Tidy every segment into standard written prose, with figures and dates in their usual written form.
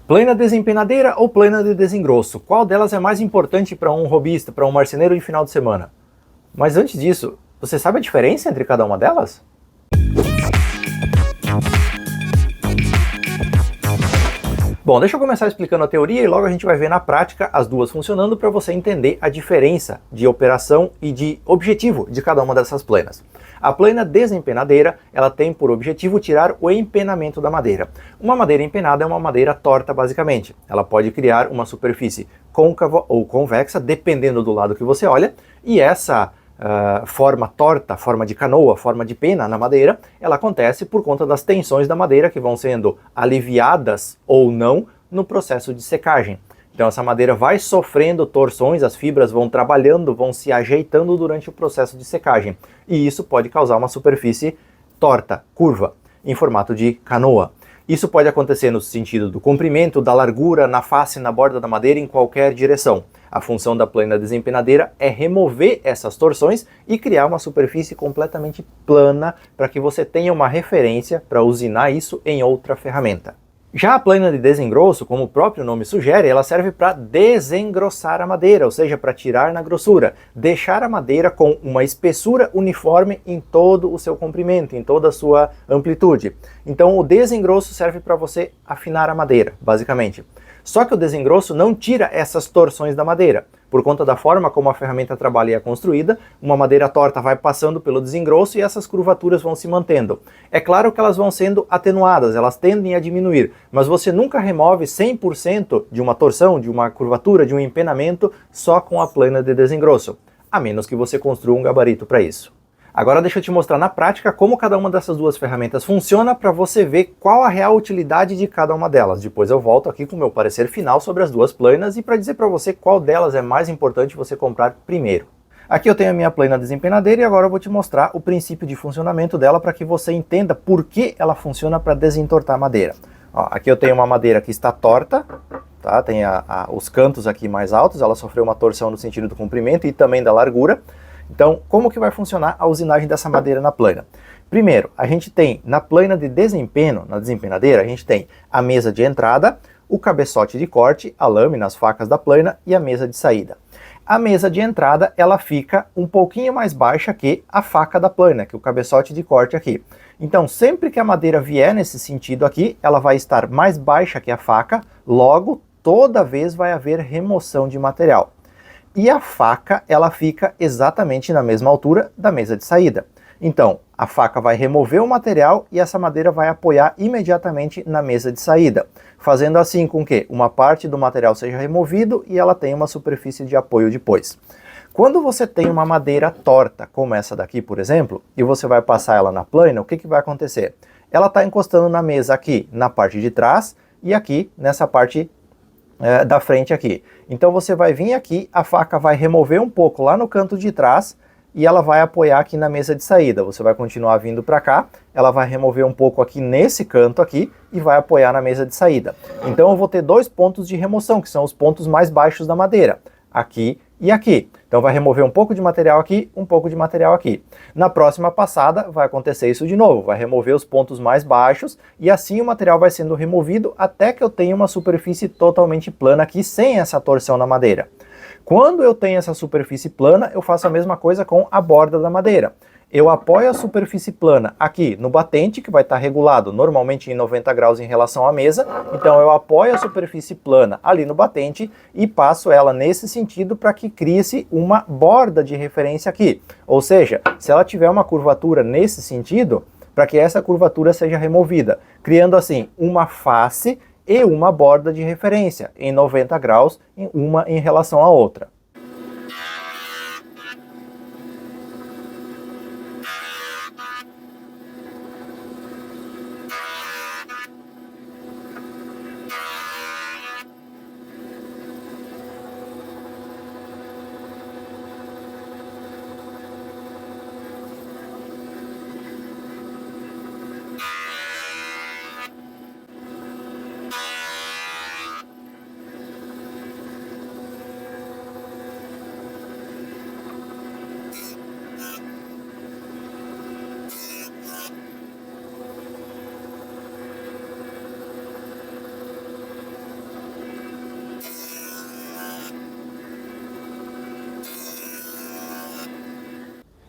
Plana desempenadeira ou plana de desengrosso? Qual delas é mais importante para um hobbyista, para um marceneiro de final de semana? Mas antes disso, você sabe a diferença entre cada uma delas? Bom, deixa eu começar explicando a teoria e logo a gente vai ver na prática as duas funcionando para você entender a diferença de operação e de objetivo de cada uma dessas planas. A plana desempenadeira, ela tem por objetivo tirar o empenamento da madeira. Uma madeira empenada é uma madeira torta, basicamente. Ela pode criar uma superfície côncava ou convexa, dependendo do lado que você olha, e essa forma torta, forma de canoa, forma de pena na madeira, ela acontece por conta das tensões da madeira que vão sendo aliviadas ou não no processo de secagem. Então essa madeira vai sofrendo torções, as fibras vão trabalhando, vão se ajeitando durante o processo de secagem. E isso pode causar uma superfície torta, curva, em formato de canoa. Isso pode acontecer no sentido do comprimento, da largura, na face, na borda da madeira, em qualquer direção. A função da plana desempenadeira é remover essas torções e criar uma superfície completamente plana para que você tenha uma referência para usinar isso em outra ferramenta. Já a plana de desengrosso, como o próprio nome sugere, ela serve para desengrossar a madeira, ou seja, para tirar na grossura, deixar a madeira com uma espessura uniforme em todo o seu comprimento, em toda a sua amplitude. Então o desengrosso serve para você afinar a madeira, basicamente. Só que o desengrosso não tira essas torções da madeira. Por conta da forma como a ferramenta trabalha e é construída, uma madeira torta vai passando pelo desengrosso e essas curvaturas vão se mantendo. É claro que elas vão sendo atenuadas, elas tendem a diminuir, mas você nunca remove 100% de uma torção, de uma curvatura, de um empenamento só com a plana de desengrosso, a menos que você construa um gabarito para isso. Agora deixa eu te mostrar na prática como cada uma dessas duas ferramentas funciona para você ver qual a real utilidade de cada uma delas. Depois eu volto aqui com o meu parecer final sobre as duas planas e para dizer para você qual delas é mais importante você comprar primeiro. Aqui eu tenho a minha plana desempenadeira e agora eu vou te mostrar o princípio de funcionamento dela para que você entenda por que ela funciona para desentortar a madeira. Ó, aqui eu tenho uma madeira que está torta, tá? Tem os cantos aqui mais altos, ela sofreu uma torção no sentido do comprimento e também da largura. Então, como que vai funcionar a usinagem dessa madeira na plana? Primeiro, a gente tem na plana de desempenho, na desempenadeira, a gente tem a mesa de entrada, o cabeçote de corte, a lâmina, as facas da plana e a mesa de saída. A mesa de entrada, ela fica um pouquinho mais baixa que a faca da plana, que é o cabeçote de corte aqui. Então, sempre que a madeira vier nesse sentido aqui, ela vai estar mais baixa que a faca, logo, toda vez vai haver remoção de material. E a faca, ela fica exatamente na mesma altura da mesa de saída. Então, a faca vai remover o material e essa madeira vai apoiar imediatamente na mesa de saída, fazendo assim com que uma parte do material seja removido e ela tenha uma superfície de apoio depois. Quando você tem uma madeira torta, como essa daqui, por exemplo, e você vai passar ela na plana, o que vai acontecer? Ela está encostando na mesa aqui, na parte de trás, e aqui, nessa parte da frente aqui. Então você vai vir aqui, a faca vai remover um pouco lá no canto de trás e ela vai apoiar aqui na mesa de saída. Você vai continuar vindo para cá, ela vai remover um pouco aqui nesse canto aqui e vai apoiar na mesa de saída. Então eu vou ter dois pontos de remoção, que são os pontos mais baixos da madeira, aqui e aqui. Então vai remover um pouco de material aqui, um pouco de material aqui. Na próxima passada vai acontecer isso de novo, vai remover os pontos mais baixos e assim o material vai sendo removido até que eu tenha uma superfície totalmente plana aqui, sem essa torção na madeira. Quando eu tenho essa superfície plana, eu faço a mesma coisa com a borda da madeira. Eu apoio a superfície plana aqui no batente, que vai estar regulado normalmente em 90 graus em relação à mesa. Então eu apoio a superfície plana ali no batente e passo ela nesse sentido para que crie-se uma borda de referência aqui. Ou seja, se ela tiver uma curvatura nesse sentido, para que essa curvatura seja removida, criando assim uma face e uma borda de referência em 90 graus, uma em relação à outra.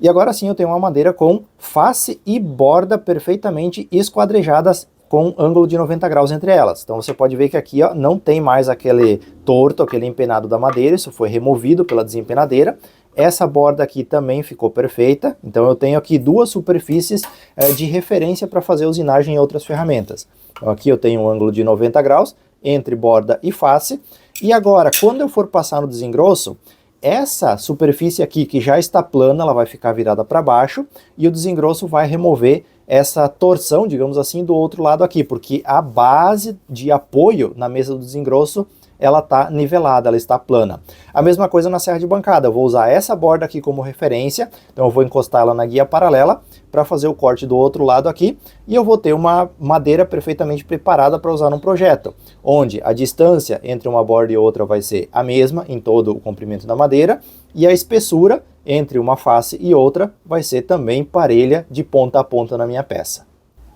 E agora sim eu tenho uma madeira com face e borda perfeitamente esquadrejadas com ângulo de 90 graus entre elas. Então você pode ver que aqui ó, não tem mais aquele torto, aquele empenado da madeira, isso foi removido pela desempenadeira. Essa borda aqui também ficou perfeita, então eu tenho aqui duas superfícies de referência para fazer usinagem em outras ferramentas. Então aqui eu tenho um ângulo de 90 graus entre borda e face, e agora quando eu for passar no desengrosso, essa superfície aqui que já está plana, ela vai ficar virada para baixo, e o desengrosso vai remover essa torção, digamos assim, do outro lado aqui, porque a base de apoio na mesa do desengrosso ela está nivelada, ela está plana. A mesma coisa na serra de bancada, eu vou usar essa borda aqui como referência, então eu vou encostar ela na guia paralela para fazer o corte do outro lado aqui, e eu vou ter uma madeira perfeitamente preparada para usar num projeto, onde a distância entre uma borda e outra vai ser a mesma em todo o comprimento da madeira, e a espessura entre uma face e outra vai ser também parelha de ponta a ponta na minha peça.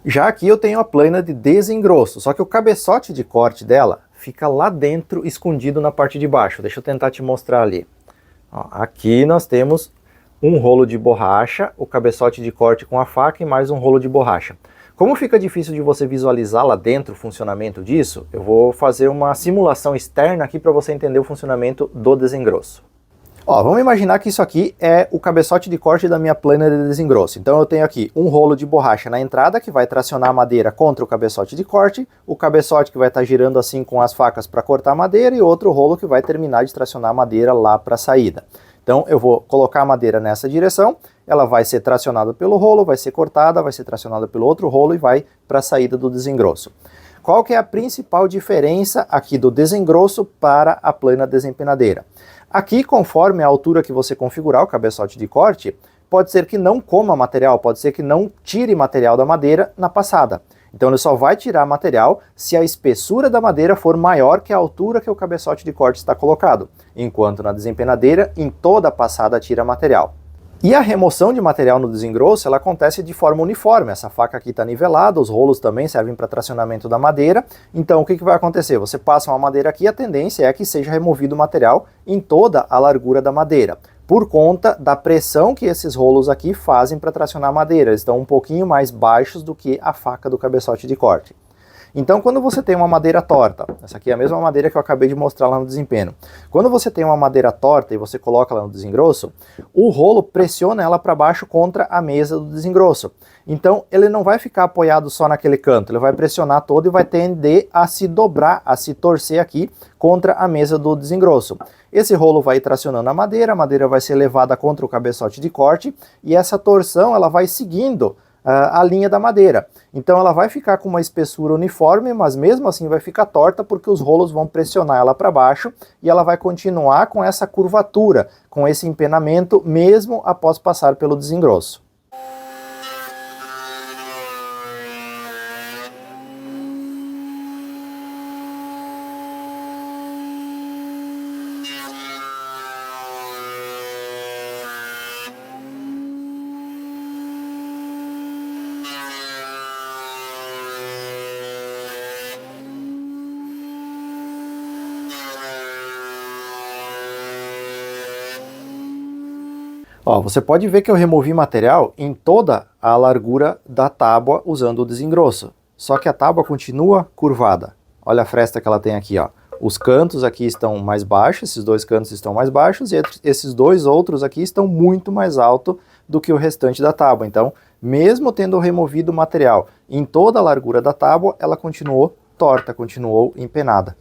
Já aqui eu tenho a plana de desengrosso, só que o cabeçote de corte dela fica lá dentro, escondido na parte de baixo. Deixa eu tentar te mostrar ali. Ó, aqui nós temos um rolo de borracha, o cabeçote de corte com a faca e mais um rolo de borracha. Como fica difícil de você visualizar lá dentro o funcionamento disso, eu vou fazer uma simulação externa aqui para você entender o funcionamento do desengrosso. Ó, vamos imaginar que isso aqui é o cabeçote de corte da minha plana de desengrosso. Então eu tenho aqui um rolo de borracha na entrada que vai tracionar a madeira contra o cabeçote de corte, o cabeçote que vai estar girando assim com as facas para cortar a madeira e outro rolo que vai terminar de tracionar a madeira lá para a saída. Então eu vou colocar a madeira nessa direção, ela vai ser tracionada pelo rolo, vai ser cortada, vai ser tracionada pelo outro rolo e vai para a saída do desengrosso. Qual que é a principal diferença aqui do desengrosso para a plana desempenadeira? Aqui, conforme a altura que você configurar o cabeçote de corte, pode ser que não coma material, pode ser que não tire material da madeira na passada. Então ele só vai tirar material se a espessura da madeira for maior que a altura que o cabeçote de corte está colocado, enquanto na desempenadeira, em toda a passada tira material. E a remoção de material no desengrosso, ela acontece de forma uniforme. Essa faca aqui está nivelada, os rolos também servem para tracionamento da madeira. Então o que vai acontecer? Você passa uma madeira aqui, a tendência é que seja removido o material em toda a largura da madeira, por conta da pressão que esses rolos aqui fazem para tracionar a madeira. Eles estão um pouquinho mais baixos do que a faca do cabeçote de corte. Então, quando você tem uma madeira torta, essa aqui é a mesma madeira que eu acabei de mostrar lá no desempenho. Quando você tem uma madeira torta e você coloca lá no desengrosso, o rolo pressiona ela para baixo contra a mesa do desengrosso. Então, ele não vai ficar apoiado só naquele canto, ele vai pressionar todo e vai tender a se dobrar, a se torcer aqui contra a mesa do desengrosso. Esse rolo vai tracionando a madeira vai ser levada contra o cabeçote de corte e essa torção ela vai seguindo a linha da madeira. Então ela vai ficar com uma espessura uniforme, mas mesmo assim vai ficar torta porque os rolos vão pressionar ela para baixo e ela vai continuar com essa curvatura, com esse empenamento, mesmo após passar pelo desengrosso. Ó, você pode ver que eu removi material em toda a largura da tábua usando o desengrosso. Só que a tábua continua curvada. Olha a fresta que ela tem aqui, ó. Os cantos aqui estão mais baixos, esses dois cantos estão mais baixos e esses dois outros aqui estão muito mais altos do que o restante da tábua. Então, mesmo tendo removido o material em toda a largura da tábua, ela continuou torta, continuou empenada.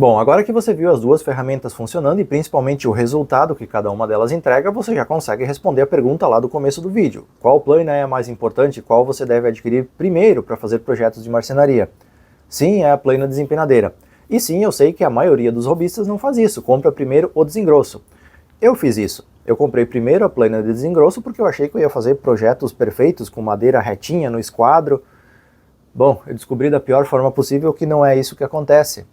Bom, agora que você viu as duas ferramentas funcionando e principalmente o resultado que cada uma delas entrega, você já consegue responder a pergunta lá do começo do vídeo. Qual plana é a mais importante? Qual você deve adquirir primeiro para fazer projetos de marcenaria? Sim, é a plana desempenadeira. E sim, eu sei que a maioria dos hobbyistas não faz isso, compra primeiro o desengrosso. Eu fiz isso. Eu comprei primeiro a plana de desengrosso porque eu achei que eu ia fazer projetos perfeitos com madeira retinha no esquadro. Bom, eu descobri da pior forma possível que não é isso que acontece.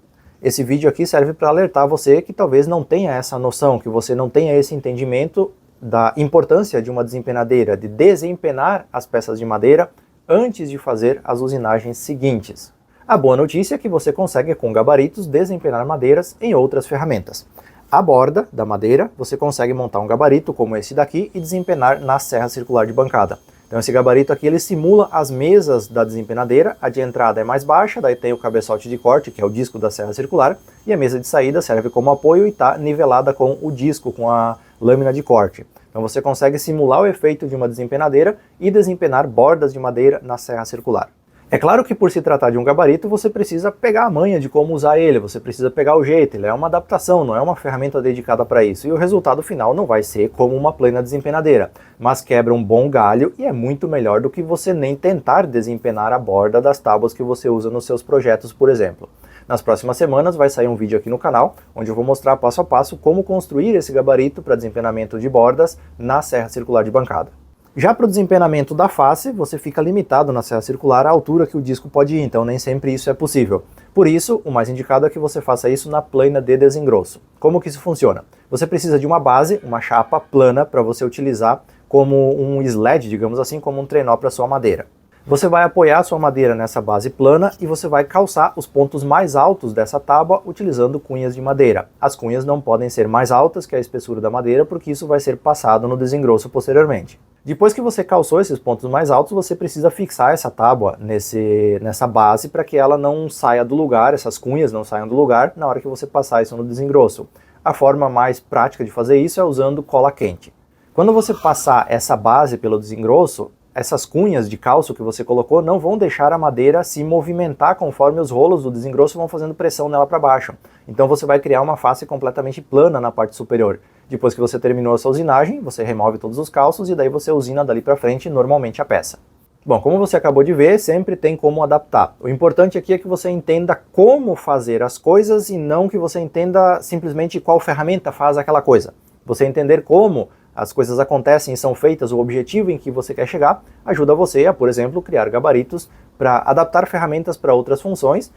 Esse vídeo aqui serve para alertar você que talvez não tenha essa noção, que você não tenha esse entendimento da importância de uma desempenadeira, de desempenar as peças de madeira antes de fazer as usinagens seguintes. A boa notícia é que você consegue, com gabaritos, desempenar madeiras em outras ferramentas. A borda da madeira, você consegue montar um gabarito como esse daqui e desempenar na serra circular de bancada. Então esse gabarito aqui ele simula as mesas da desempenadeira, a de entrada é mais baixa, daí tem o cabeçote de corte, que é o disco da serra circular, e a mesa de saída serve como apoio e está nivelada com o disco, com a lâmina de corte. Então você consegue simular o efeito de uma desempenadeira e desempenar bordas de madeira na serra circular. É claro que por se tratar de um gabarito, você precisa pegar a manha de como usar ele, você precisa pegar o jeito, ele é uma adaptação, não é uma ferramenta dedicada para isso. E o resultado final não vai ser como uma plena desempenadeira, mas quebra um bom galho e é muito melhor do que você nem tentar desempenar a borda das tábuas que você usa nos seus projetos, por exemplo. Nas próximas semanas vai sair um vídeo aqui no canal, onde eu vou mostrar passo a passo como construir esse gabarito para desempenamento de bordas na serra circular de bancada. Já para o desempenamento da face, você fica limitado na serra circular à altura que o disco pode ir, então nem sempre isso é possível. Por isso, o mais indicado é que você faça isso na plana de desengrosso. Como que isso funciona? Você precisa de uma base, uma chapa plana, para você utilizar como um sled, digamos assim, como um trenó para sua madeira. Você vai apoiar a sua madeira nessa base plana e você vai calçar os pontos mais altos dessa tábua utilizando cunhas de madeira. As cunhas não podem ser mais altas que a espessura da madeira, porque isso vai ser passado no desengrosso posteriormente. Depois que você calçou esses pontos mais altos, você precisa fixar essa tábua nessa base para que ela não saia do lugar, essas cunhas não saiam do lugar na hora que você passar isso no desengrosso. A forma mais prática de fazer isso é usando cola quente. Quando você passar essa base pelo desengrosso, essas cunhas de calço que você colocou não vão deixar a madeira se movimentar conforme os rolos do desengrosso vão fazendo pressão nela para baixo. Então você vai criar uma face completamente plana na parte superior. Depois que você terminou a sua usinagem, você remove todos os calços e daí você usina dali para frente normalmente a peça. Bom, como você acabou de ver, sempre tem como adaptar. O importante aqui é que você entenda como fazer as coisas e não que você entenda simplesmente qual ferramenta faz aquela coisa. Você entender como as coisas acontecem e são feitas, o objetivo em que você quer chegar, ajuda você a, por exemplo, criar gabaritos para adaptar ferramentas para outras funções,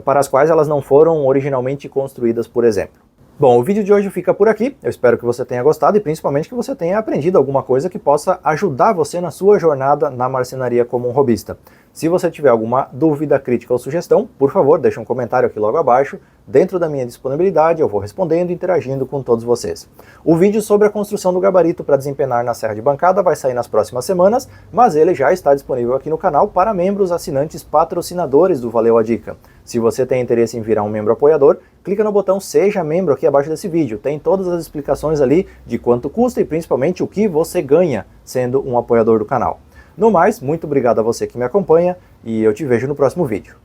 para as quais elas não foram originalmente construídas, por exemplo. Bom, o vídeo de hoje fica por aqui, eu espero que você tenha gostado e principalmente que você tenha aprendido alguma coisa que possa ajudar você na sua jornada na marcenaria como um hobbyista. Se você tiver alguma dúvida, crítica ou sugestão, por favor, deixe um comentário aqui logo abaixo. Dentro da minha disponibilidade, eu vou respondendo e interagindo com todos vocês. O vídeo sobre a construção do gabarito para desempenar na serra de bancada vai sair nas próximas semanas, mas ele já está disponível aqui no canal para membros assinantes patrocinadores do Valeu a Dica. Se você tem interesse em virar um membro apoiador, clica no botão Seja Membro aqui abaixo desse vídeo. Tem todas as explicações ali de quanto custa e principalmente o que você ganha sendo um apoiador do canal. No mais, muito obrigado a você que me acompanha e eu te vejo no próximo vídeo.